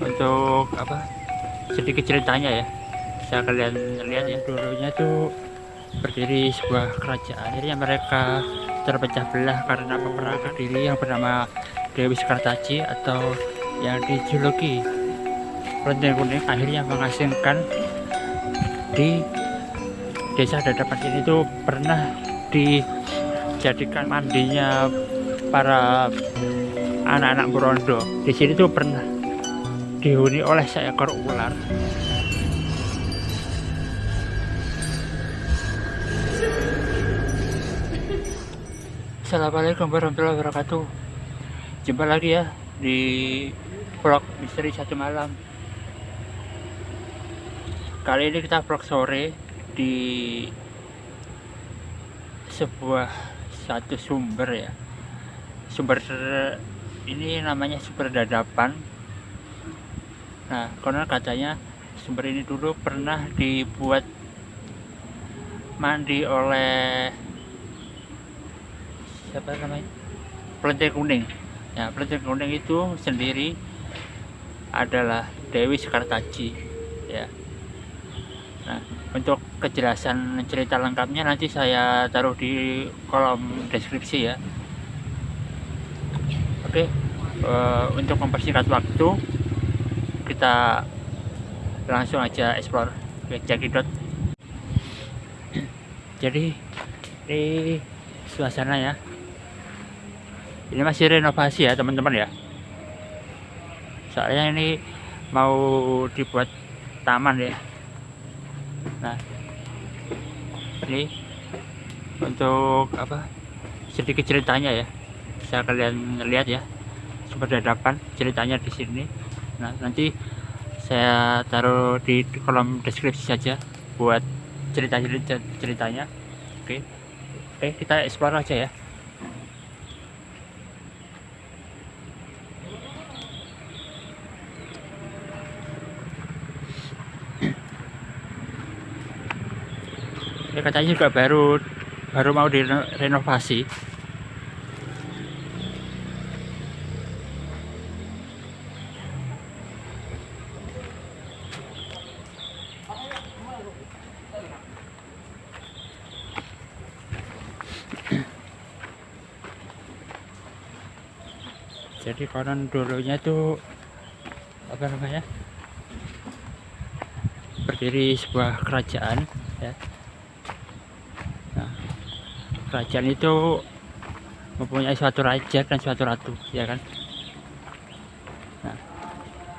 untuk apa, sedikit ceritanya ya, bisa kalian lihat ya. Dulunya tuh berdiri sebuah kerajaan, akhirnya mereka terpecah belah karena peperangan Kediri yang bernama Dewi Sekartaji atau yang dijuluki Kelenteng Kuning, akhirnya mengasingkan di desa Dadapan ini tuh pernah dijadikan mandinya para anak-anak Berondo. Di sini tuh pernah dihuni oleh seekor ular. Assalamualaikum warahmatullahi wabarakatuh. Jumpa lagi ya di vlog misteri satu malam. Kali ini kita vlog sore di satu sumber ya. Sumber ini namanya sumber Dadapan. Nah, konon katanya sumber ini dulu pernah dibuat mandi oleh siapa namanya? Kelenteng Kuning. Ya, Kelenteng Kuning itu sendiri adalah Dewi Sekartaji ya. Nah, untuk kejelasan cerita lengkapnya nanti saya taruh di kolom deskripsi ya. Oke, untuk mempersingkat waktu kita langsung aja explore ke Cekidot. Jadi ini suasana ya. Ini masih renovasi ya teman-teman ya. Soalnya ini mau dibuat taman ya. Nah, ini untuk apa, sedikit ceritanya ya, bisa kalian lihat ya, sumber Dadapan ceritanya di sini. Nah, nanti saya taruh di kolom deskripsi saja buat ceritanya. Oke, kita explore aja ya. Ya, katanya juga baru mau direnovasi. Jadi konon dulunya tuh apa namanya, berdiri sebuah kerajaan ya. Nah, kerajaan itu mempunyai suatu raja dan suatu ratu ya kan. Nah,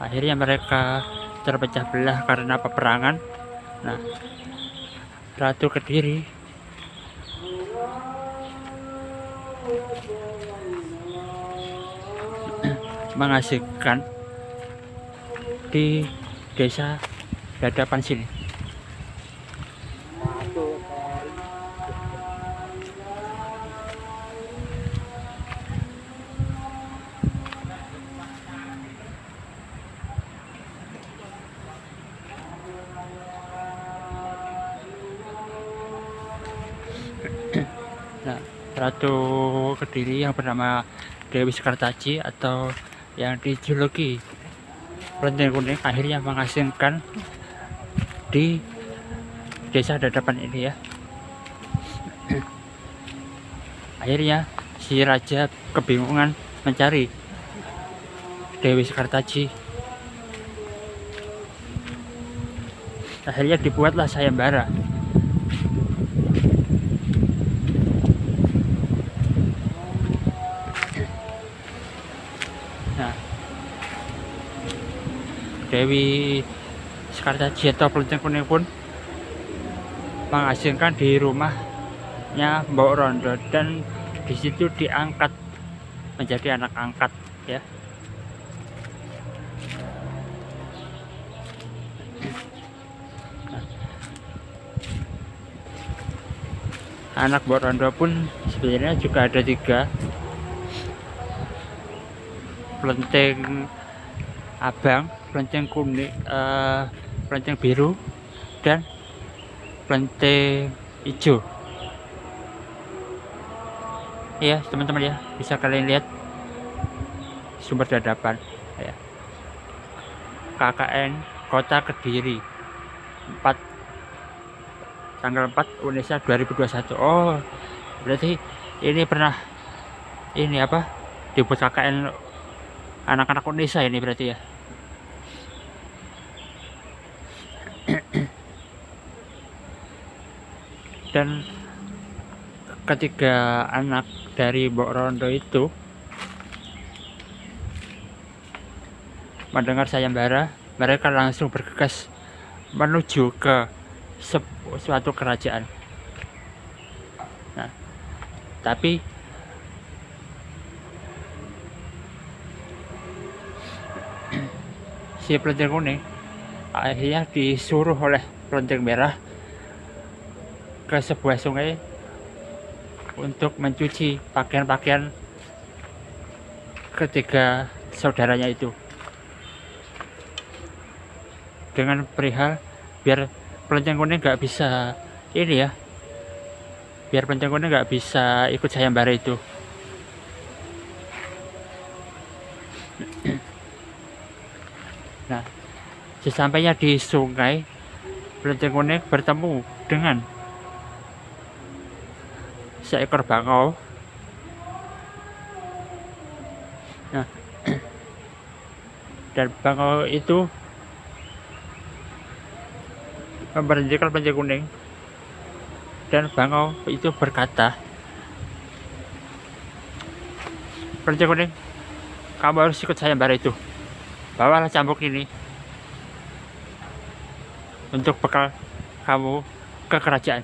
akhirnya mereka terpecah belah karena peperangan. Nah, Ratu Kediri mengasingkan di desa Dadapan sini. Nah, Ratu Kediri yang bernama Dewi Sekartaji atau yang dijuluki Kelenteng Kuning akhirnya mengasingkan di desa Dadapan ini ya. Akhirnya si raja kebingungan mencari Dewi Sekartaji. Akhirnya dibuatlah sayembara. Nah, Dewi Sekartaji atau Kelenteng Kuning pun mengasingkan di rumahnya Mbok Rondo dan di situ diangkat menjadi anak angkat ya. Anak Mbok Rondo pun sebenarnya juga ada 3, Kelenteng Abang, Kelenteng Kuning, Kelenteng Biru, dan Kelenteng Hijau. Ya teman-teman ya, bisa kalian lihat sumber Dadapan ya. KKN Kota Kediri 4 tanggal 4 Unesa 2021. Oh, berarti ini pernah ini apa dibuat KKN anak-anak Unesa ini berarti ya. Dan ketiga anak dari Mbok Rondo itu mendengar sayembara, mereka langsung bergegas menuju ke suatu kerajaan. Nah, tapi si Pelenting Kuning akhirnya disuruh oleh Pelenting Merah ke sebuah sungai untuk mencuci pakaian-pakaian ketiga saudaranya itu, dengan perihal biar Pelenting Kuning nggak bisa ini ya, biar Pelenting Kuning nggak bisa ikut sayembara itu. Nah, sesampainya di sungai, Pelenting Kuning bertemu dengan seekor bangau. Nah, dan bangau itu memberhentikan Pelenting Kuning, dan bangau itu berkata, Pelenting Kuning, kamu harus ikut sayembara itu, bawalah cambuk ini untuk bekal kamu ke kerajaan.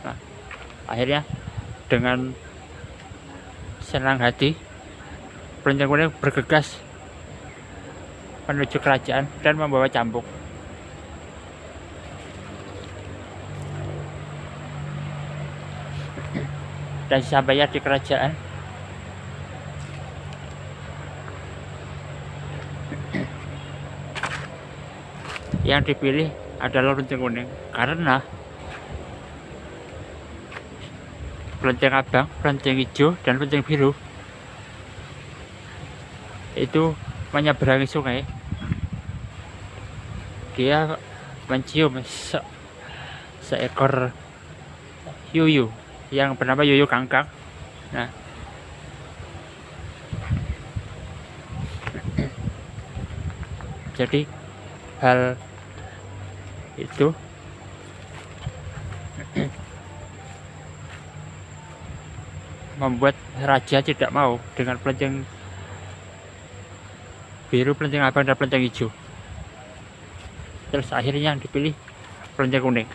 Nah, akhirnya dengan senang hati Pelenting Kuning bergegas menuju kerajaan dan membawa cambuk. Dan sampainya di kerajaan, yang dipilih adalah Pelenting Kuning karena Pelenting Abang, Pelenting Hijau, dan Pelenting Biru itu menyeberangi sungai. Dia mencium seekor yuyu yang bernama Yuyu Kangkang. Nah, jadi hal itu membuat raja tidak mau dengan Pelenting Biru, Pelenting Abang, dan Pelenting Hijau. Terus akhirnya yang dipilih Pelenting Kuning.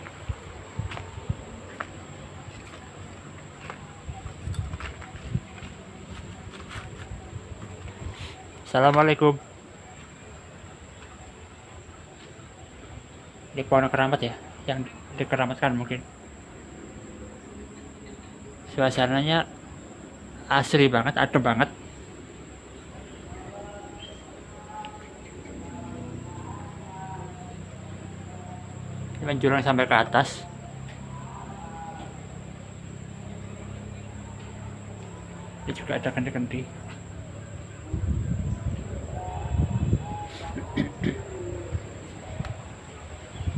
Assalamualaikum. Ini pohon keramat ya, yang dikeramatkan mungkin. Suasananya asri banget, adem banget. Menjulang sampai ke atas. Ini juga ada kendi-kendi.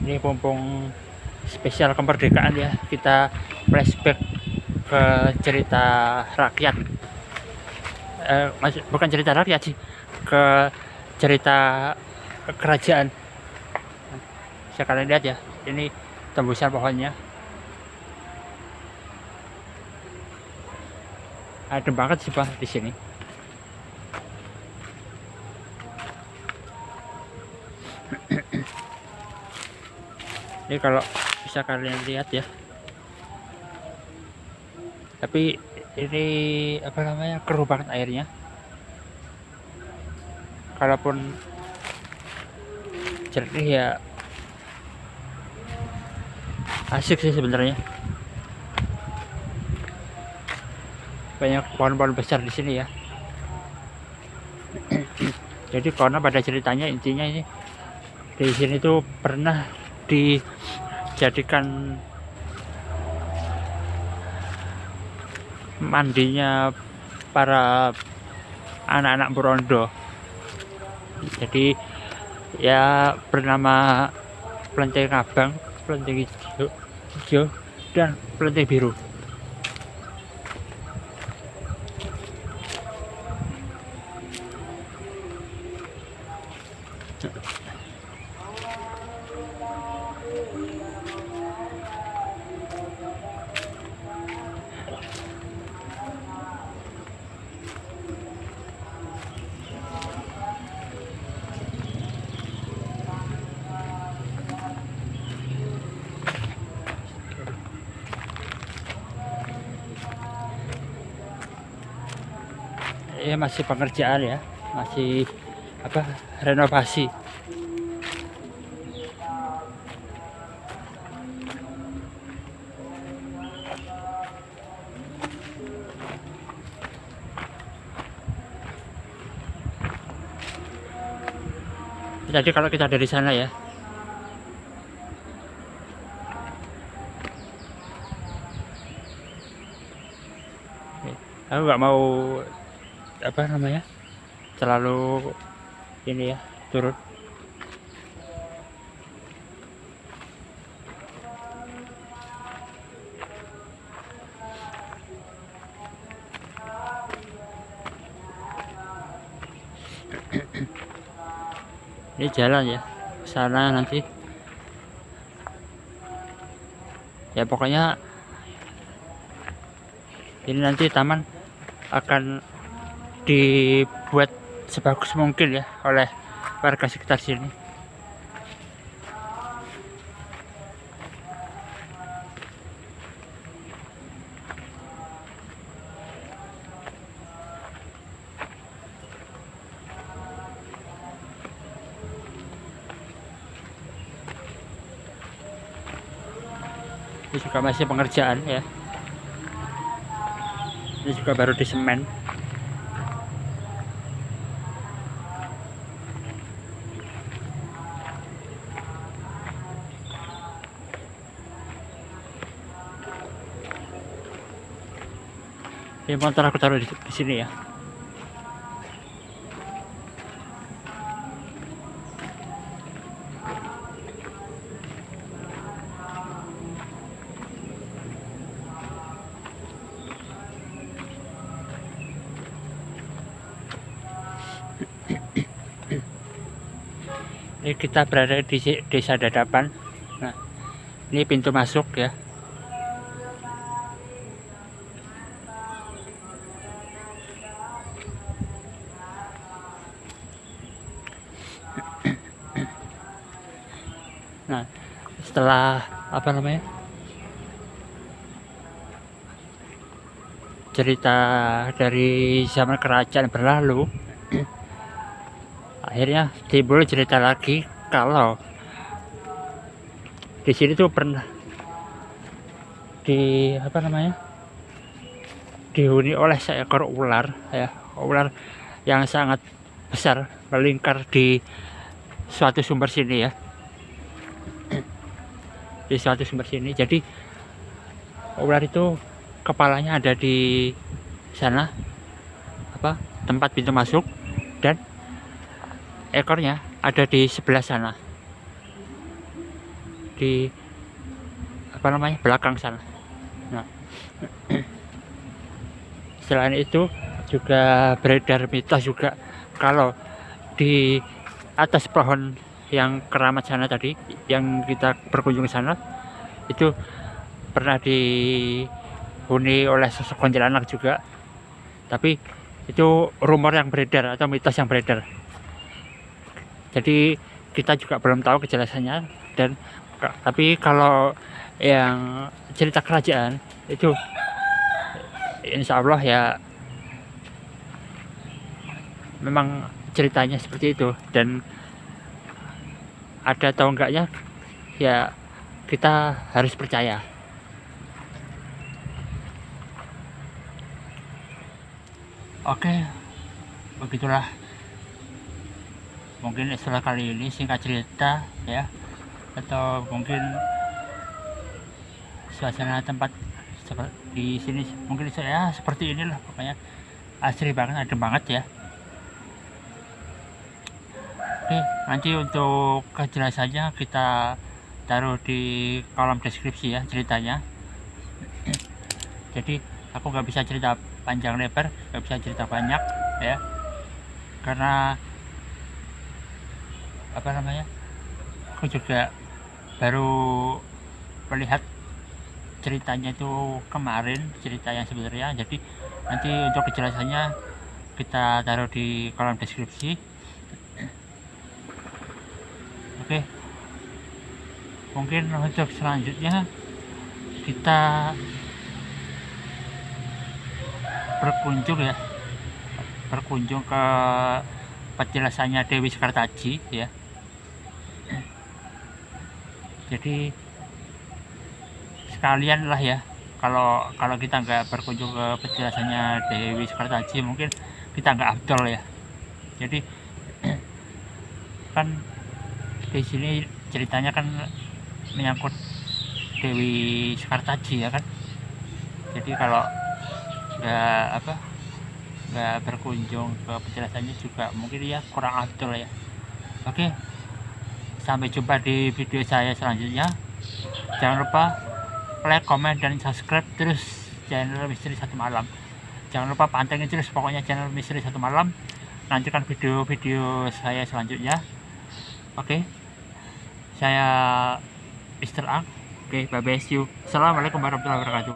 Ini mumpung spesial kemerdekaan ya, kita flashback ke cerita rakyat. Bukan cerita rakyat sih, ke cerita kerajaan. Bisa kalian lihat ya, ini tembusan pohonnya. Adem banget sih Pak di sini. Ini kalau bisa kalian lihat ya. Tapi ini apa namanya, keruh banget airnya. Kalaupun jernih ya asik sih sebenarnya. Banyak pohon-pohon besar di sini ya. Jadi karena pada ceritanya intinya ini di sini tuh pernah dijadikan mandinya para anak-anak Rondo. Jadi ya bernama Plenteng Abang, Plenteng hijau dan Plenteng biru. Ya masih pengerjaan ya, masih renovasi. Jadi kalau kita dari sana ya, aku nggak mau terlalu ini ya, turun. Ini jalan ya sana nanti ya, pokoknya ini nanti taman akan dibuat sebagus mungkin ya oleh warga sekitar sini. Ini juga masih pengerjaan ya, ini juga baru disemen. Ini motor aku taruh di sini ya. Ini kita berada di Desa Dadapan. Nah, ini pintu masuk ya. Nah, setelah cerita dari zaman kerajaan berlalu, akhirnya timbul cerita lagi kalau di sini tuh pernah dihuni oleh seekor ular ya, ular yang sangat besar melingkar di suatu sumber sini ya, di suatu sumber sini. Jadi ular itu kepalanya ada di sana tempat pintu masuk, dan ekornya ada di sebelah sana, di belakang sana. Nah, selain itu juga beredar mitos juga kalau di atas pohon yang keramat sana tadi, yang kita berkunjung ke sana, itu pernah dihuni oleh sosok kuntilanak juga. Tapi itu rumor yang beredar atau mitos yang beredar. Jadi kita juga belum tahu kejelasannya, tapi kalau yang cerita kerajaan itu insya Allah ya memang ceritanya seperti itu, dan ada atau enggaknya ya kita harus percaya. Oke, begitulah mungkin setelah kali ini singkat cerita ya, atau mungkin suasana tempat di sini mungkin saya seperti inilah, pokoknya asri banget, adem banget ya. Oke, nanti untuk kejelasannya kita taruh di kolom deskripsi ya ceritanya. Jadi aku nggak bisa cerita panjang lebar, nggak bisa cerita banyak ya, karena apa namanya, aku juga baru melihat ceritanya itu kemarin, cerita yang sebenarnya. Jadi nanti untuk kejelasannya kita taruh di kolom deskripsi. Oke, mungkin untuk selanjutnya kita berkunjung ke penjelasannya Dewi Sekartaji ya. Jadi sekalian lah ya, kalau kita nggak berkunjung ke penjelasannya Dewi Sekartaji mungkin kita nggak afdol ya. Jadi kan di sini ceritanya kan menyangkut Dewi Sekartaji ya kan. Jadi kalau nggak berkunjung ke penjelasannya juga mungkin ya kurang afdol ya. Oke, sampai jumpa di video saya selanjutnya. Jangan lupa like, komen, dan subscribe terus channel Misteri Satu Malam. Jangan lupa pantengin terus pokoknya channel Misteri Satu Malam. Nantikan video-video saya selanjutnya. Oke, saya Mr. Ang. Oke, bye bye, see you. Assalamualaikum warahmatullahi wabarakatuh.